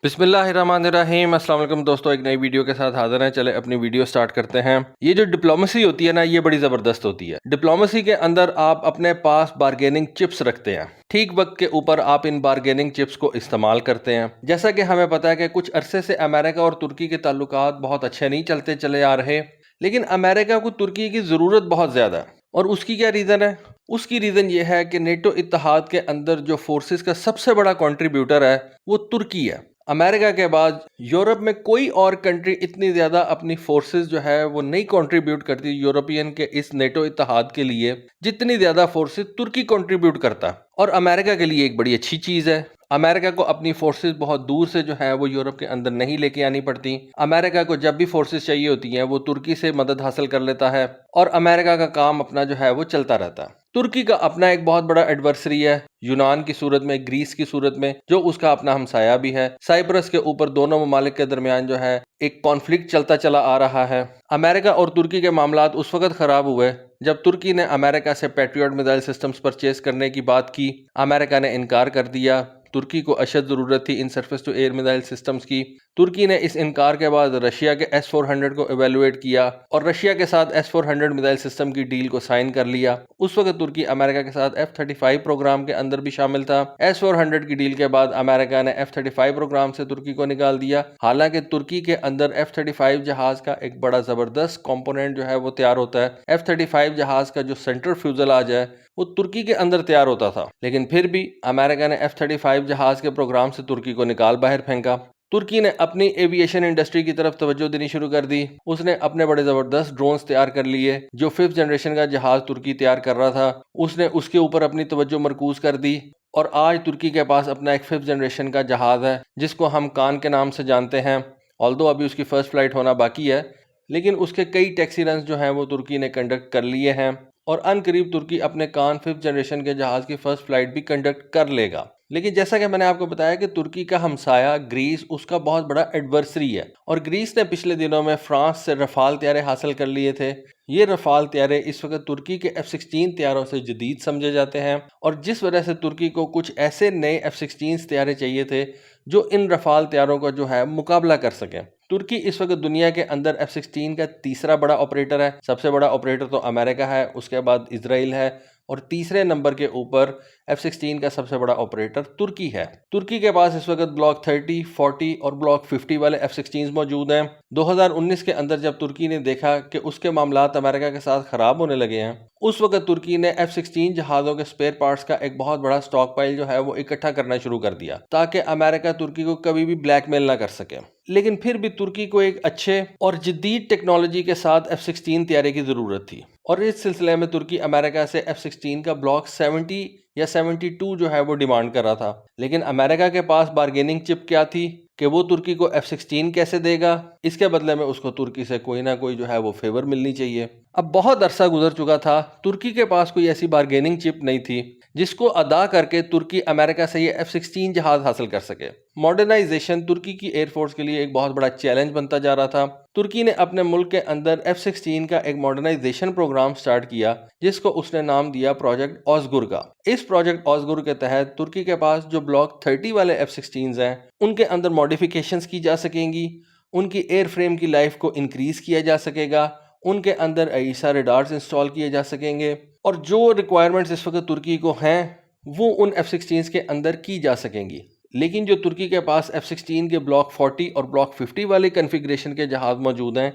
بسم اللہ الرحمن الرحیم۔ السلام علیکم دوستو، ایک نئی ویڈیو کے ساتھ حاضر ہیں۔ چلے اپنی ویڈیو سٹارٹ کرتے ہیں۔ یہ جو ڈپلومیسی ہوتی ہے نا، یہ بڑی زبردست ہوتی ہے۔ ڈپلومیسی کے اندر آپ اپنے پاس بارگیننگ چپس رکھتے ہیں، ٹھیک وقت کے اوپر آپ ان بارگیننگ چپس کو استعمال کرتے ہیں۔ جیسا کہ ہمیں پتا ہے کہ کچھ عرصے سے امریکہ اور ترکی کے تعلقات بہت اچھے نہیں چلتے چلے آ رہے، لیکن امریکہ کو ترکی کی ضرورت بہت زیادہ ہے۔ اور اس کی کیا ریزن ہے؟ اس کی ریزن یہ ہے کہ نیٹو اتحاد کے اندر جو فورسز کا سب سے بڑا کنٹریبیوٹر ہے وہ ترکی ہے۔ امریکہ کے بعد یورپ میں کوئی اور کنٹری اتنی زیادہ اپنی فورسز جو ہے وہ نہیں کنٹریبیوٹ کرتی یورپین کے اس نیٹو اتحاد کے لیے، جتنی زیادہ فورسز ترکی کنٹریبیوٹ کرتا۔ اور امریکہ کے لیے ایک بڑی اچھی چیز ہے، امریکہ کو اپنی فورسز بہت دور سے جو ہے وہ یورپ کے اندر نہیں لے کے آنی پڑتی۔ امریکہ کو جب بھی فورسز چاہیے ہوتی ہیں وہ ترکی سے مدد حاصل کر لیتا ہے، اور امریکہ کا کام اپنا جو ہے وہ چلتا رہتا ہے۔ ترکی کا اپنا ایک بہت بڑا ایڈورسری ہے، یونان کی صورت میں، گریس کی صورت میں، جو اس کا اپنا ہمسایہ بھی ہے۔ سائپرس کے اوپر دونوں ممالک کے درمیان جو ہے ایک کانفلکٹ چلتا چلا آ رہا ہے۔ امریکہ اور ترکی کے معاملات اس وقت خراب ہوئے جب ترکی نے امریکہ سے پیٹریوٹ میزائل سسٹمز پرچیز کرنے کی بات کی، امریکہ نے انکار کر دیا۔ ترکی کو اشد ضرورت تھی ان surface to air missile systems کی۔ ترکی نے اس انکار کے بعد رشیا کے S-400 کو ایویلویٹ کیا اور رشیا کے ساتھ S-400 میزائل سسٹم کی ڈیل کو سائن کر لیا۔ اس وقت ترکی امریکہ کے ساتھ F-35 پروگرام کے اندر بھی شامل تھا۔ S-400 کی ڈیل کے بعد امریکہ نے F-35 پروگرام سے ترکی کو نکال دیا، حالانکہ ترکی کے اندر F-35 جہاز کا ایک بڑا زبردست کمپوننٹ جو ہے وہ تیار ہوتا ہے۔ F-35 جہاز کا جو سینٹر فیوزلاج ہے وہ ترکی کے اندر تیار ہوتا تھا، لیکن پھر بھی امریکہ نے F-35 جہاز کے پروگرام سے ترکی کو نکال باہر پھینکا۔ ترکی نے اپنی ایویشن انڈسٹری کی طرف توجہ دینی شروع کر دی۔ اس نے اپنے بڑے زبردست ڈرونز تیار کر لیے۔ جو 5th جنریشن کا جہاز ترکی تیار کر رہا تھا، اس نے اس کے اوپر اپنی توجہ مرکوز کر دی، اور آج ترکی کے پاس اپنا ایک 5th جنریشن کا جہاز ہے جس کو ہم کان کے نام سے جانتے ہیں۔ آلدو ابھی اس کی فرسٹ فلائٹ ہونا باقی ہے، لیکن اس کے کئی ٹیکسی رنز جو ہیں وہ ترکی نے کنڈکٹ کر لیے ہیں، اور ان قریب ترکی اپنے کان 5th جنریشن کے جہاز کی فرسٹ فلائٹ بھی کنڈکٹ کر لے گا۔ لیکن جیسا کہ میں نے آپ کو بتایا کہ ترکی کا ہمسایہ گریس اس کا بہت بڑا ایڈورسری ہے، اور گریس نے پچھلے دنوں میں فرانس سے رفال طیارے حاصل کر لیے تھے۔ یہ رفال طیارے اس وقت ترکی کے F-16 طیاروں سے جدید سمجھے جاتے ہیں، اور جس وجہ سے ترکی کو کچھ ایسے نئے F-16 طیارے چاہیے تھے جو ان رفال طیاروں کا جو ہے مقابلہ کر سکیں۔ ترکی اس وقت دنیا کے اندر F-16 کا تیسرا بڑا آپریٹر ہے۔ سب سے بڑا آپریٹر تو امریکہ ہے، اس کے بعد اسرائیل ہے، اور تیسرے نمبر کے اوپر F-16 کا سب سے بڑا آپریٹر ترکی ہے۔ ترکی کے پاس اس وقت بلاک 30، 40 اور بلاک 50 والے F-16 موجود ہیں۔ 2019 کے اندر جب ترکی نے دیکھا کہ اس کے معاملات امریکہ کے ساتھ خراب ہونے لگے ہیں، اس وقت ترکی نے F-16 جہازوں کے سپیئر پارٹس کا ایک بہت بڑا سٹاک پائل جو ہے وہ اکٹھا کرنا شروع کر دیا، تاکہ امریکہ ترکی کو کبھی بھی بلیک میل نہ کر سکے۔ لیکن پھر بھی ترکی کو ایک اچھے اور جدید ٹیکنالوجی کے ساتھ F-16 طیارے کی ضرورت تھی، اور اس سلسلے میں ترکی امریکہ سے F-16 کا بلاک 70 یا 72 جو ہے وہ ڈیمانڈ کر رہا تھا۔ لیکن امریکہ کے پاس بارگیننگ چپ کیا تھی کہ وہ ترکی کو F-16 کیسے دے گا؟ اس کے بدلے میں اس کو ترکی سے کوئی نہ کوئی جو ہے وہ فیور ملنی چاہیے۔ اب بہت عرصہ گزر چکا تھا، ترکی کے پاس کوئی ایسی بارگیننگ چپ نہیں تھی جس کو ادا کر کے ترکی امریکہ سے یہ F-16 جہاز حاصل کر سکے۔ ماڈرنائزیشن ترکی کی ایئر فورس کے لیے ایک بہت بڑا چیلنج بنتا جا رہا تھا۔ ترکی نے اپنے ملک کے اندر F-16 کا ایک ماڈرنائزیشن پروگرام سٹارٹ کیا جس کو اس نے نام دیا پروجیکٹ اوزگور کا۔ اس پروجیکٹ اوزگور کے تحت ترکی کے پاس جو بلاک 30 والے F-16 ہیں ان کے اندر ماڈیفیکیشنز کی جا سکیں گی، ان کی ایئر فریم کی لائف کو انکریز کیا جا سکے گا، ان کے اندر AESA ریڈارز انسٹال کیے جا سکیں گے، اور جو ریکوائرمنٹس اس وقت ترکی کو ہیں وہ ان F-16 کے اندر کی جا سکیں گی۔ لیکن جو ترکی کے پاس F-16 کے بلاک 40 اور بلاک 50 والے کنفیگریشن کے جہاز موجود ہیں،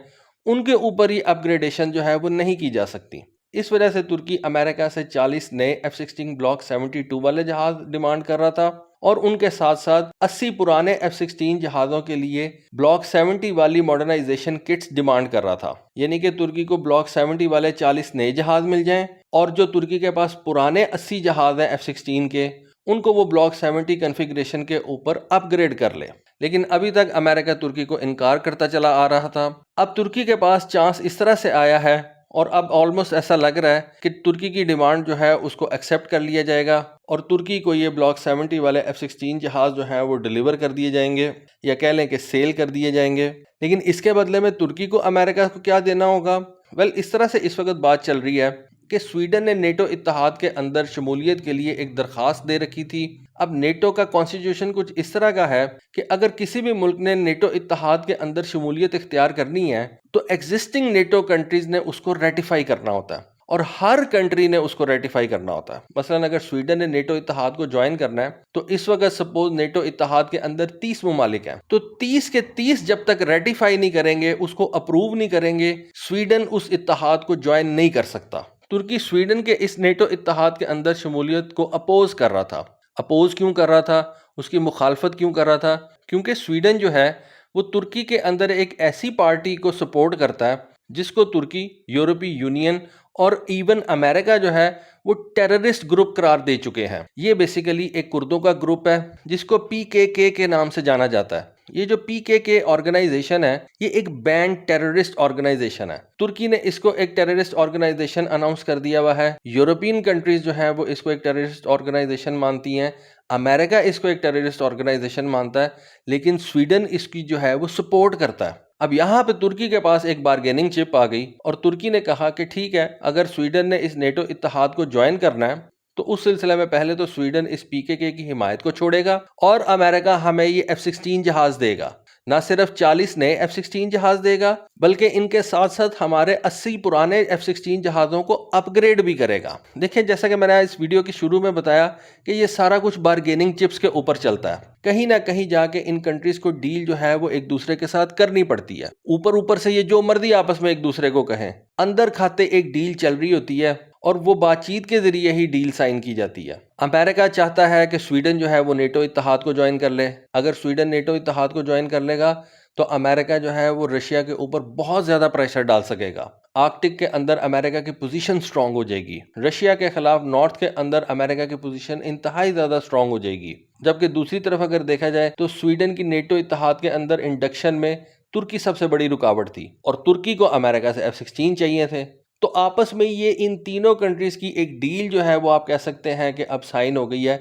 ان کے اوپر ہی اپ گریڈیشن جو ہے وہ نہیں کی جا سکتی۔ اس وجہ سے ترکی امریکہ سے 40 نئے F-16 بلاک 72 والے جہاز ڈیمانڈ کر رہا تھا، اور ان کے ساتھ ساتھ 80 پرانے F-16 جہازوں کے لیے بلاک 70 والی ماڈرنائزیشن کٹس ڈیمانڈ کر رہا تھا۔ یعنی کہ ترکی کو بلاک 70 والے 40 نئے جہاز مل جائیں، اور جو ترکی کے پاس پرانے 80 جہاز ہیں F-16 کے، ان کو وہ بلاک 70 کنفیگریشن کے اوپر اپ گریڈ کر لے۔ لیکن ابھی تک امریکہ ترکی کو انکار کرتا چلا آ رہا تھا۔ اب ترکی کے پاس چانس اس طرح سے آیا ہے، اور اب آلموسٹ ایسا لگ رہا ہے کہ ترکی کی ڈیمانڈ جو ہے اس کو ایکسیپٹ کر لیا جائے گا، اور ترکی کو یہ بلاک 70 والے F-16 جہاز جو ہیں وہ ڈیلیور کر دیے جائیں گے، یا کہہ لیں کہ سیل کر دیے جائیں گے۔ لیکن اس کے بدلے میں ترکی کو امریکہ کو کیا دینا ہوگا؟ اس طرح سے اس وقت بات چل رہی ہے کہ سویڈن نے نیٹو اتحاد کے اندر شمولیت کے لیے ایک درخواست دے رکھی تھی۔ اب نیٹو کا کانسٹیٹیوشن کچھ اس طرح کا ہے کہ اگر کسی بھی ملک نے نیٹو اتحاد کے اندر شمولیت اختیار کرنی ہے تو ایگزسٹنگ نیٹو کنٹریز نے اس کو ریٹیفائی کرنا ہوتا ہے، اور ہر کنٹری نے اس کو ریٹیفائی کرنا ہوتا ہے۔ مثلا اگر سویڈن نے نیٹو اتحاد کو جوائن کرنا ہے تو اس وقت سپوز نیٹو اتحاد کے اندر 30 ممالک ہیں، تو 30 کے 30 جب تک ریٹیفائی نہیں کریں گے، اس کو اپروو نہیں کریں گے، سویڈن اس اتحاد کو جوائن نہیں کر سکتا۔ ترکی سویڈن کے اس نیٹو اتحاد کے اندر شمولیت کو اپوز کر رہا تھا۔ اپوز کیوں کر رہا تھا؟ اس کی مخالفت کیوں کر رہا تھا؟ کیونکہ سویڈن جو ہے وہ ترکی کے اندر ایک ایسی پارٹی کو سپورٹ کرتا ہے جس کو ترکی، یورپی یونین اور ایون امریکہ جو ہے وہ ٹیررسٹ گروپ قرار دے چکے ہیں۔ یہ بیسیکلی ایک کردوں کا گروپ ہے جس کو PKK کے نام سے جانا جاتا ہے۔ یہ جو PKK آرگنائزیشن ہے یہ ایک بینڈ ٹیررسٹ آرگنائزیشن ہے۔ ترکی نے اس کو ایک ٹیررسٹ آرگنائزیشن اناؤنس کر دیا ہوا ہے۔ یورپین کنٹریز جو ہیں وہ اس کو ایک ٹیررسٹ آرگنائزیشن مانتی ہیں، امریکہ اس کو ایک ٹیررسٹ آرگنائزیشن مانتا ہے، لیکن سویڈن اس کی جو ہے وہ سپورٹ کرتا ہے۔ اب یہاں پہ ترکی کے پاس ایک بارگیننگ چپ آ گئی اور ترکی نے کہا کہ ٹھیک ہے، اگر سویڈن نے اس نیٹو اتحاد کو جوائن کرنا ہے تو اس سلسلے میں پہلے تو سویڈن اس PKK کی حمایت کو چھوڑے گا اور امریکہ ہمیں یہ F-16 جہاز دے گا۔ نہ صرف 40 نئے F-16 جہاز دے گا بلکہ ان کے ساتھ ساتھ ہمارے 80 پرانے F-16 جہازوں کو اپ گریڈ بھی کرے گا۔ دیکھیں جیسا کہ میں نے اس ویڈیو کی شروع میں بتایا کہ یہ سارا کچھ بارگیننگ چپس کے اوپر چلتا ہے۔ کہیں نہ کہیں جا کے ان کنٹریز کو ڈیل جو ہے وہ ایک دوسرے کے ساتھ کرنی پڑتی ہے۔ اوپر سے یہ جو مرضی آپس میں ایک دوسرے کو کہیں، اندر کھاتے ایک ڈیل چل رہی ہوتی ہے اور وہ بات چیت کے ذریعے ہی ڈیل سائن کی جاتی ہے۔ امریکہ چاہتا ہے کہ سویڈن جو ہے وہ نیٹو اتحاد کو جوائن کر لے۔ اگر سویڈن نیٹو اتحاد کو جوائن کر لے گا تو امریکہ جو ہے وہ رشیا کے اوپر بہت زیادہ پریشر ڈال سکے گا۔ آرکٹک کے اندر امریکہ کی پوزیشن سٹرونگ ہو جائے گی۔ رشیا کے خلاف نارتھ کے اندر امریکہ کی پوزیشن انتہائی زیادہ سٹرونگ ہو جائے گی۔ جبکہ دوسری طرف اگر دیکھا جائے تو سویڈن کی نیٹو اتحاد کے اندر انڈکشن میں ترکی سب سے بڑی رکاوٹ تھی اور ترکی کو امریکہ سے F-16 چاہیے تھے۔ تو آپس میں یہ ان تینوں کنٹریز کی ایک ڈیل جو ہے وہ آپ کہہ سکتے ہیں کہ اب سائن ہو گئی ہے۔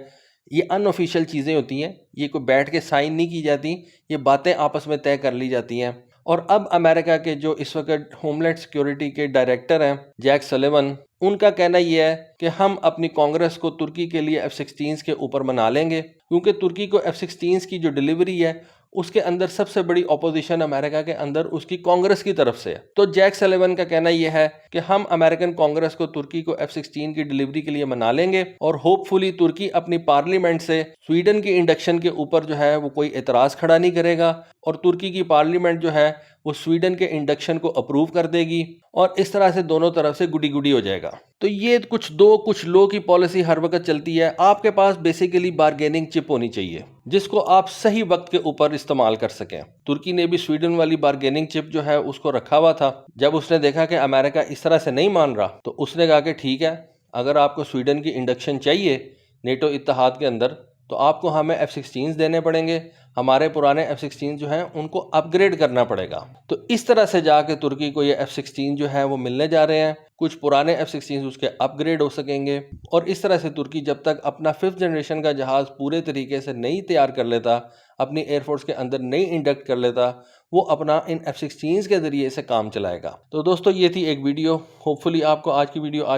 یہ ان آفیشیل چیزیں ہوتی ہیں، یہ کوئی بیٹھ کے سائن نہیں کی جاتی، یہ باتیں آپس میں طے کر لی جاتی ہیں۔ اور اب امریکہ کے جو اس وقت ہوم لینڈ سیکیورٹی کے ڈائریکٹر ہیں جیک سلیون، ان کا کہنا یہ ہے کہ ہم اپنی کانگریس کو ترکی کے لیے F-16 کے اوپر منا لیں گے، کیونکہ ترکی کو F-16 کی جو ڈیلیوری ہے اس کے اندر سب سے بڑی اپوزیشن امریکہ کے اندر اس کی کانگریس کی طرف سے ہے۔ تو جیک سلیون کا کہنا یہ ہے کہ ہم امریکن کانگریس کو ترکی کو F-16 کی ڈیلیوری کے لیے منا لیں گے اور ہوپ فلی ترکی اپنی پارلیمنٹ سے سویڈن کی انڈکشن کے اوپر جو ہے وہ کوئی اعتراض کھڑا نہیں کرے گا اور ترکی کی پارلیمنٹ جو ہے وہ سویڈن کے انڈکشن کو اپروو کر دے گی اور اس طرح سے دونوں طرف سے گڈی گڈی ہو جائے گا۔ تو یہ کچھ لو کی پالیسی ہر وقت چلتی ہے۔ آپ کے پاس بیسیکلی بارگیننگ چپ ہونی چاہیے جس کو آپ صحیح وقت کے اوپر استعمال کر سکیں۔ ترکی نے بھی سویڈن والی بارگیننگ چپ جو ہے اس کو رکھا ہوا تھا۔ جب اس نے دیکھا کہ امریکہ اس طرح سے نہیں مان رہا تو اس نے کہا کہ ٹھیک ہے، اگر آپ کو سویڈن کی انڈکشن چاہیے نیٹو اتحاد کے اندر تو آپ کو ہمیں F-16 دینے پڑیں گے، ہمارے پرانے F-16 جو ہیں ان کو اپ گریڈ کرنا پڑے گا۔ تو اس طرح سے جا کے ترکی کو یہ F-16 جو ہے وہ ملنے جا رہے ہیں، کچھ پرانے F-16 اس کے اپ گریڈ ہو سکیں گے، اور اس طرح سے ترکی جب تک اپنا 5th جنریشن کا جہاز پورے طریقے سے نہیں تیار کر لیتا، اپنی ایئر فورس کے اندر نہیں انڈکٹ کر لیتا، وہ اپنا ان F-16 کے ذریعے سے کام چلائے گا۔ تو دوستو یہ تھی ایک ویڈیو، ہوپ فلی آپ کو آج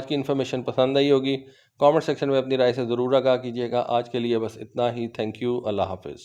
کی انفارمیشن پسند آئی ہوگی۔ کامنٹ سیکشن میں اپنی رائے سے ضرور آگاہ کیجیے گا۔ آج کے لیے بس اتنا ہی۔ تھینک یو، اللہ حافظ۔